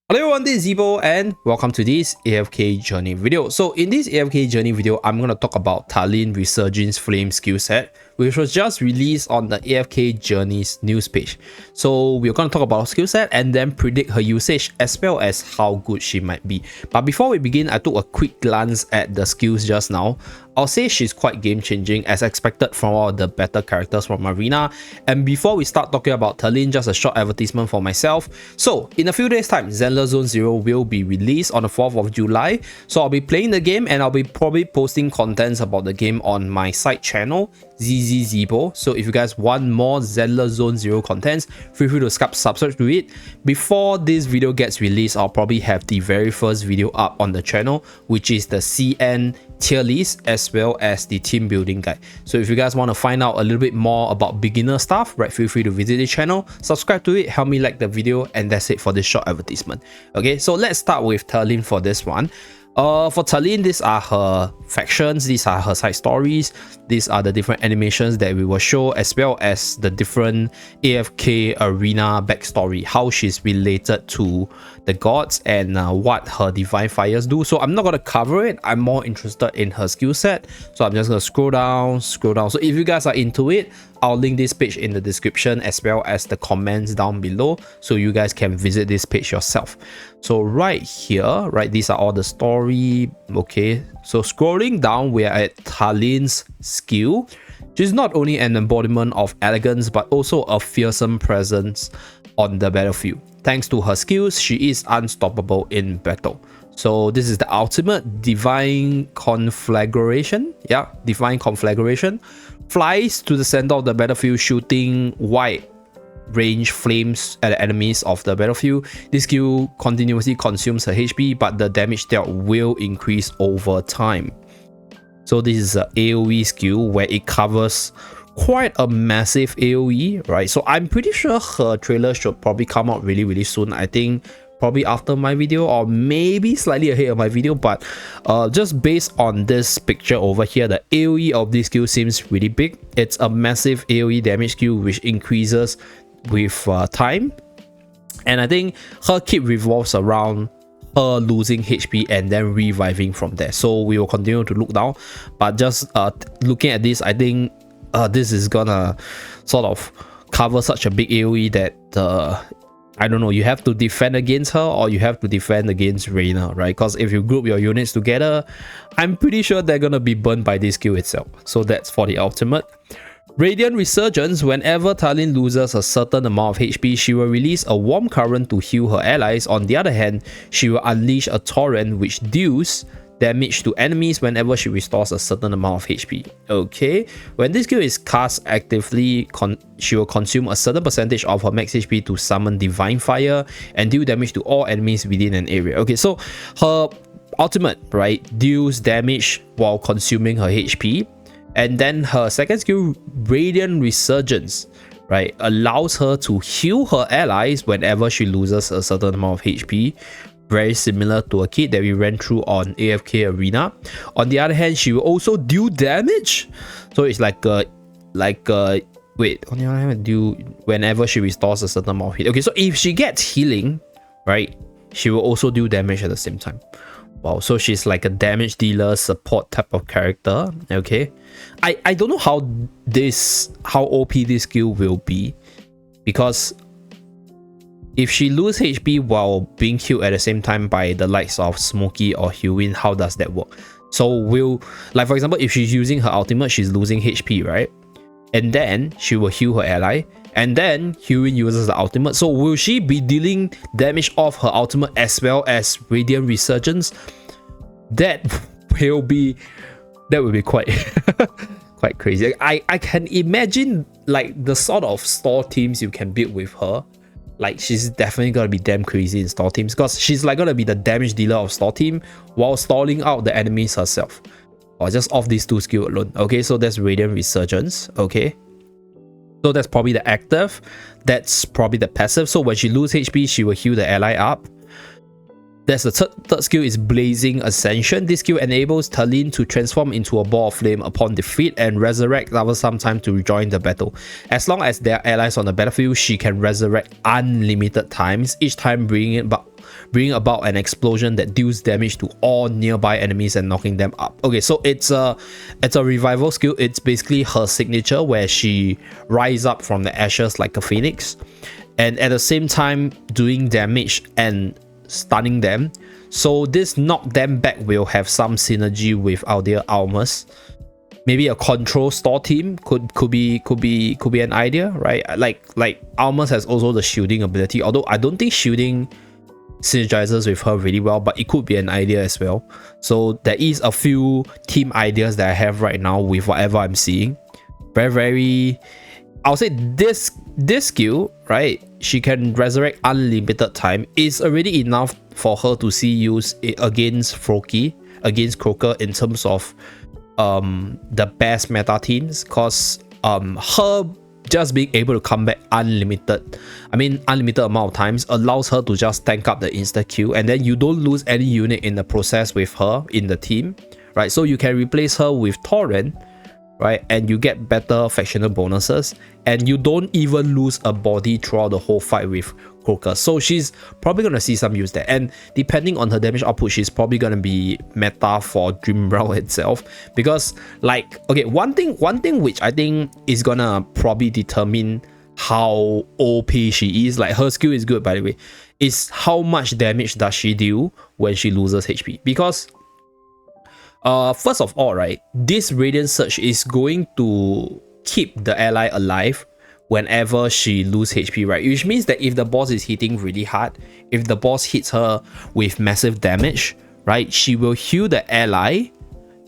Hello everyone, this is Zeeebo and welcome to this AFK journey video. So in this AFK journey video, I'm going to talk about Talene Resurgence Flame skill set, which was just released on the AFK journeys news page. So we're going to talk about her skill set and then predict her usage as well as how good she might be. But before we begin, I took a quick glance at the skills just now. I'll say she's quite game-changing as expected from all the better characters from Arena. And before we start talking about Talene, just a short advertisement for myself. So in a few days time, Zenler Zone 0 will be released on the 4th of July. So I'll be playing the game and I'll be probably posting contents about the game on my side channel, Zeeebo. So if you guys want more Zenler Zone 0 contents, feel free to subscribe to it. Before this video gets released, I'll probably have the very first video up on the channel, which is the CN tier list as well as the team building guide. So if you guys want to find out a little bit more about beginner stuff, right, feel free to visit the channel, subscribe to it, help me like the video, and that's it for this short advertisement. Okay, so let's start with Talene for this one. For Talene, these are her factions, these are her side stories, these are the different animations that we will show, as well as the different AFK arena backstory, how she's related to the gods and what her divine fires do. So I'm not going to cover it, I'm more interested in her skill set. So I'm just going to scroll down. So if you guys are into it, I'll link this page in the description as well as the comments down below, so you guys can visit this page yourself. So right here, right, these are all the story. Okay, so scrolling down, we are at Talene's skill. She's not only an embodiment of elegance but also a fearsome presence on the battlefield. Thanks to her skills, she is unstoppable in battle. So this is the ultimate Divine Conflagration. Yeah, Divine Conflagration. Flies to the center of the battlefield, shooting wide range flames at the enemies of the battlefield. This skill continuously consumes her HP, but the damage dealt will increase over time. So this is an AoE skill where it covers quite a massive AoE, right? So I'm pretty sure her trailer should probably come out really soon. I think probably after my video or maybe slightly ahead of my video, but just based on this picture over here, the AoE of this skill seems really big. It's a massive AoE damage skill which increases with time, and I think her kit revolves around her losing HP and then reviving from there. So we will continue to look down, but just looking at this, I think this is gonna sort of cover such a big AoE that I don't know, you have to defend against her or you have to defend against Reina, right? Because if you group your units together, I'm pretty sure they're gonna be burned by this skill itself. So that's for the ultimate. Radiant Resurgence. Whenever Talene loses a certain amount of HP, she will release a warm current to heal her allies. On the other hand, she will unleash a torrent which deals damage to enemies whenever she restores a certain amount of HP. Okay, when this skill is cast actively, she will consume a certain percentage of her max HP to summon divine fire and deal damage to all enemies within an area. Okay, so her ultimate, right, deals damage while consuming her HP, and then her second skill, Radiant Resurgence, right, allows her to heal her allies whenever she loses a certain amount of HP. Very similar to a kit that we ran through on AFK Arena. On the other hand, she will also deal damage. So it's like wait, on the other hand, do whenever she restores a certain amount of hit. Okay, so if she gets healing, right, she will also do damage at the same time. Wow, so she's like a damage dealer support type of character. Okay, I don't know how OP this skill will be, because if she loses HP while being healed at the same time by the likes of Smokey or Hewin, how does that work? So like for example, if she's using her ultimate, she's losing HP, right? And then she will heal her ally, and then Hewin uses the ultimate. So will she be dealing damage off her ultimate as well as Radiant Resurgence? That will be quite quite crazy. I can imagine like the sort of store teams you can build with her. Like, she's definitely gonna be damn crazy in store teams, because she's like gonna be the damage dealer of store team while stalling out the enemies herself, or just off these two skills alone. Okay, so that's Radiant Resurgence. Okay, so that's probably the active, that's probably the passive. So when she loses HP, she will heal the ally up. There's the third skill is Blazing Ascension. This skill enables Talene to transform into a ball of flame upon defeat and resurrect after some time to rejoin the battle. As long as there are allies on the battlefield, she can resurrect unlimited times, each time bringing it bringing about an explosion that deals damage to all nearby enemies and knocking them up. Okay, so it's a revival skill. It's basically her signature where she rises up from the ashes like a phoenix, and at the same time doing damage and stunning them. So this knock them back will have some synergy with our dear Almas. Maybe a control store team could be an idea, right? Like Almas has also the shielding ability, although I don't think shielding synergizes with her really well, but it could be an idea as well. So there is a few team ideas that I have right now with whatever I'm seeing. Very I'll say this skill, right? She can resurrect unlimited time, is already enough for her to see use against against Croaker in terms of the best meta teams, because her just being able to come back unlimited amount of times allows her to just tank up the insta kill, and then you don't lose any unit in the process with her in the team, right? So you can replace her with Talene, right? And you get better factional bonuses, and you don't even lose a body throughout the whole fight with Croaker. So she's probably gonna see some use there, and depending on her damage output, she's probably gonna be meta for Dream Realm itself. Because like, okay, one thing which I think is gonna probably determine how OP she is, like her skill is good by the way, is how much damage does she deal when she loses HP. Because first of all, right, this Radiant Surge is going to keep the ally alive whenever she loses HP, right? Which means that if the boss is hitting really hard, if the boss hits her with massive damage, right, she will heal the ally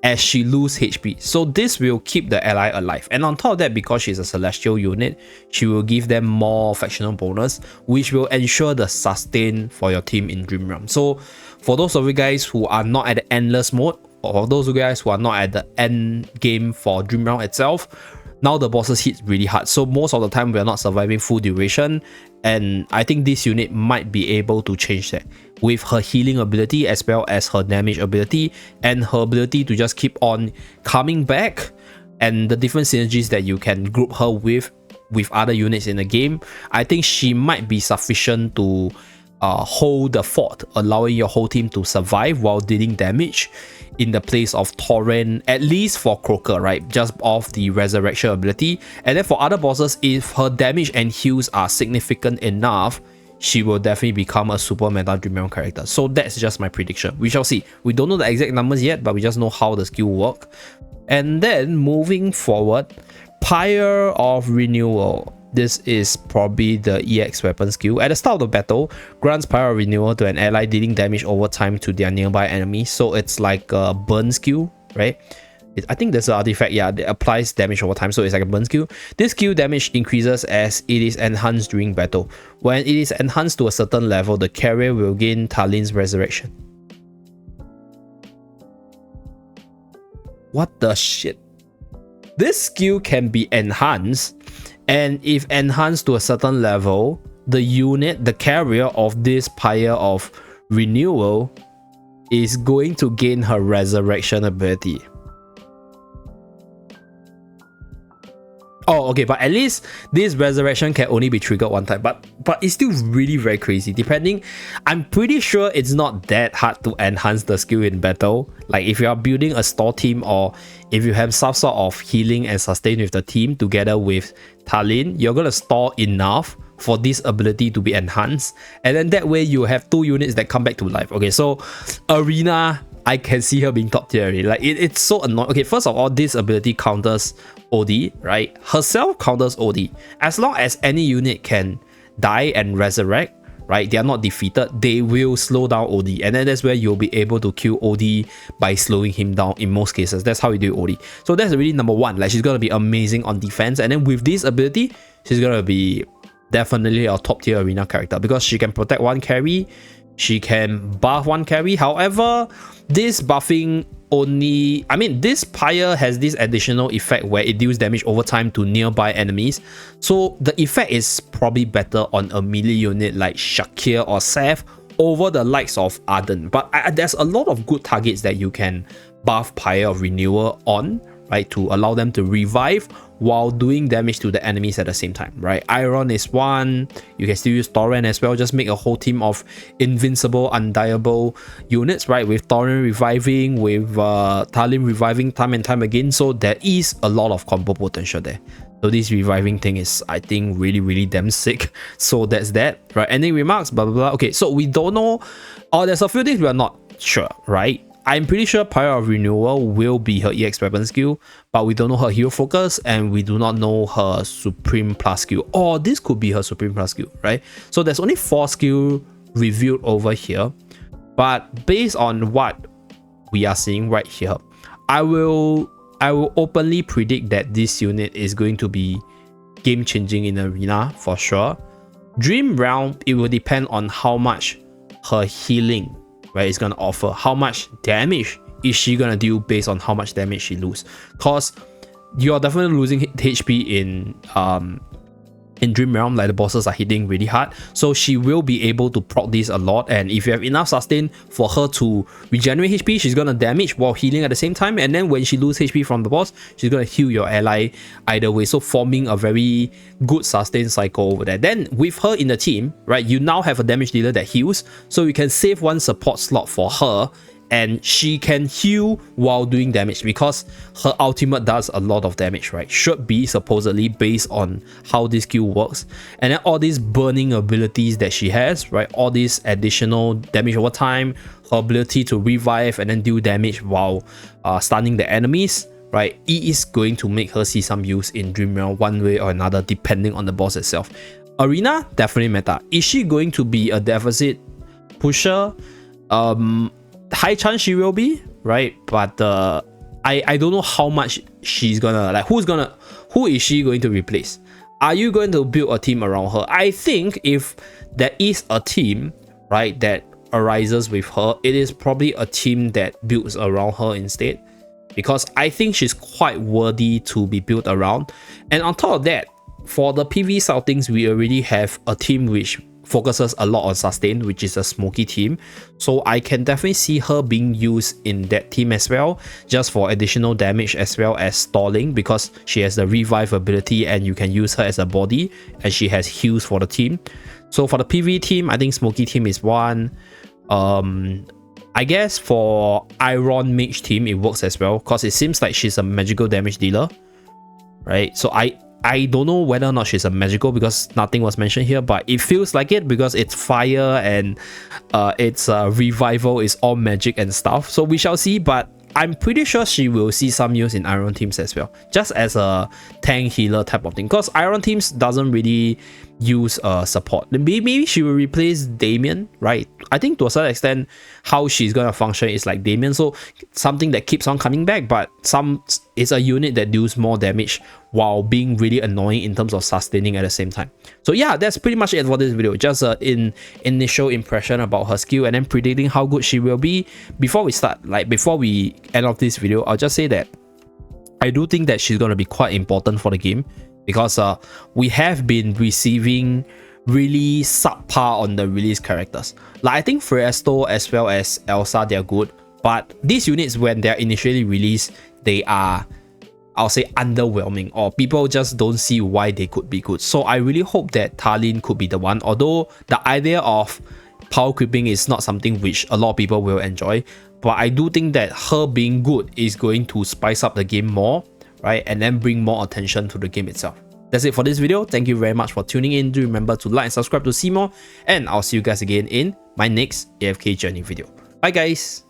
as she loses HP. So this will keep the ally alive. And on top of that, because she's a celestial unit, she will give them more factional bonus, which will ensure the sustain for your team in Dream Realm. So for those of you guys who are not at the endless mode, or for those of you guys who are not at the end game for Dream Realm itself, now the bosses hit really hard, so most of the time we are not surviving full duration, and I think this unit might be able to change that with her healing ability as well as her damage ability and her ability to just keep on coming back, and the different synergies that you can group her with other units in the game. I think she might be sufficient to hold the fort, allowing your whole team to survive while dealing damage in the place of Talene, at least for Croaker, right? Just off the resurrection ability. And then for other bosses, if her damage and heals are significant enough, she will definitely become a super meta Dream Realm character. So that's just my prediction. We shall see. We don't know the exact numbers yet, but we just know how the skill work. And then moving forward, Pyre of Renewal. This is probably the EX weapon skill. At the start of the battle, grants Pyre of Renewal to an ally dealing damage over time to their nearby enemy. So it's like a burn skill, right? I think there's an artifact, yeah, that applies damage over time, so it's like a burn skill. This skill damage increases as it is enhanced during battle. When it is enhanced to a certain level, the carrier will gain Talene's resurrection. What the shit? This skill can be enhanced, and if enhanced to a certain level, the unit, the carrier of this Pyre of Renewal, is going to gain her resurrection ability. Oh, okay, but at least this resurrection can only be triggered one time, but it's still really very crazy. Depending, I'm pretty sure it's not that hard to enhance the skill in battle. Like if you are building a store team, or if you have some sort of healing and sustain with the team together with Talene, you're gonna store enough for this ability to be enhanced, and then that way you have two units that come back to life. Okay, so Arena, I can see her being top tier already. Like it's so annoying. Okay, first of all, this ability counters OD, right? Herself counters OD. As long as any unit can die and resurrect, right? They are not defeated, they will slow down OD. And then that's where you'll be able to kill OD by slowing him down in most cases. That's how you do OD. So that's really number one. Like she's gonna be amazing on defense. And then with this ability, she's gonna be definitely a top tier arena character because she can protect one carry, she can buff one carry. However, this buffing only, this Pyre has this additional effect where it deals damage over time to nearby enemies. So the effect is probably better on a melee unit like Shakir or Seth over the likes of Arden. But there's a lot of good targets that you can buff Pyre of Renewal on, right, to allow them to revive while doing damage to the enemies at the same time, right? Iron is one. You can still use Talene as well. Just make a whole team of invincible, undieable units, right? With Talene reviving, with Talene reviving time and time again. So there is a lot of combo potential there. So this reviving thing is, I think, really damn sick. So that's that, right? Any remarks? Blah, blah, blah. Okay, so we don't know. Oh, there's a few things we are not sure, right? I'm pretty sure Pyre of Renewal will be her EX weapon skill, but we don't know her hero focus and we do not know her Supreme Plus skill. Or this could be her Supreme Plus skill, right? So there's only 4 skill revealed over here, but based on what we are seeing right here, I will openly predict that this unit is going to be game changing in Arena for sure. Dream Realm, it will depend on how much her healing, right, is gonna offer. How much damage is she gonna deal based on how much damage she lose? Cause you're definitely losing HP in Dream Realm, like the bosses are hitting really hard, so she will be able to proc this a lot. And if you have enough sustain for her to regenerate HP, she's gonna damage while healing at the same time, and then when she loses HP from the boss, she's gonna heal your ally either way, so forming a very good sustain cycle over there. Then with her in the team, right, you now have a damage dealer that heals, so you can save one support slot for her and she can heal while doing damage because her ultimate does a lot of damage, right? Should be supposedly based on how this skill works. And then all these burning abilities that she has, right? All these additional damage over time, her ability to revive and then do damage while stunning the enemies, right? It is going to make her see some use in Dream Realm one way or another depending on the boss itself. Arena, definitely meta. Is she going to be a deficit pusher? High chance she will be, right? But I don't know how much she's gonna, like, who is she going to replace? Are you going to build a team around her? I think if there is a team, right, that arises with her, it is probably a team that builds around her instead, because I think she's quite worthy to be built around. And on top of that, for the PV side of things, we already have a team which focuses a lot on sustain, which is a smoky team, so I can definitely see her being used in that team as well, just for additional damage as well as stalling, because she has the revive ability and you can use her as a body and she has heals for the team. So for the PV team, I think smoky team is one. I guess for Iron Mage team it works as well, because it seems like she's a magical damage dealer, right? So I don't know whether or not she's a magical because nothing was mentioned here, but it feels like it because it's fire and its revival is all magic and stuff. So we shall see, but I'm pretty sure she will see some use in Iron teams as well, just as a tank healer type of thing, because Iron teams doesn't really use support. Maybe she will replace Damien, right? I think to a certain extent how she's gonna function is like Damien, so something that keeps on coming back, but it's a unit that deals more damage while being really annoying in terms of sustaining at the same time. So yeah, that's pretty much it for this video. Just an initial impression about her skill and then predicting how good she will be. Before we end off this video, I'll just say that I do think that she's going to be quite important for the game, because we have been receiving really subpar on the release characters. Like I think Freesto as well as Elsa, they're good, but these units when they're initially released, they are, I'll say, underwhelming, or people just don't see why they could be good. So I really hope that Talene could be the one, although the idea of power creeping is not something which a lot of people will enjoy, but I do think that her being good is going to spice up the game more, right, and then bring more attention to the game itself. That's it for this video. Thank you very much for tuning in. Do remember to like and subscribe to see more, and I'll see you guys again in my next AFK journey video. Bye guys.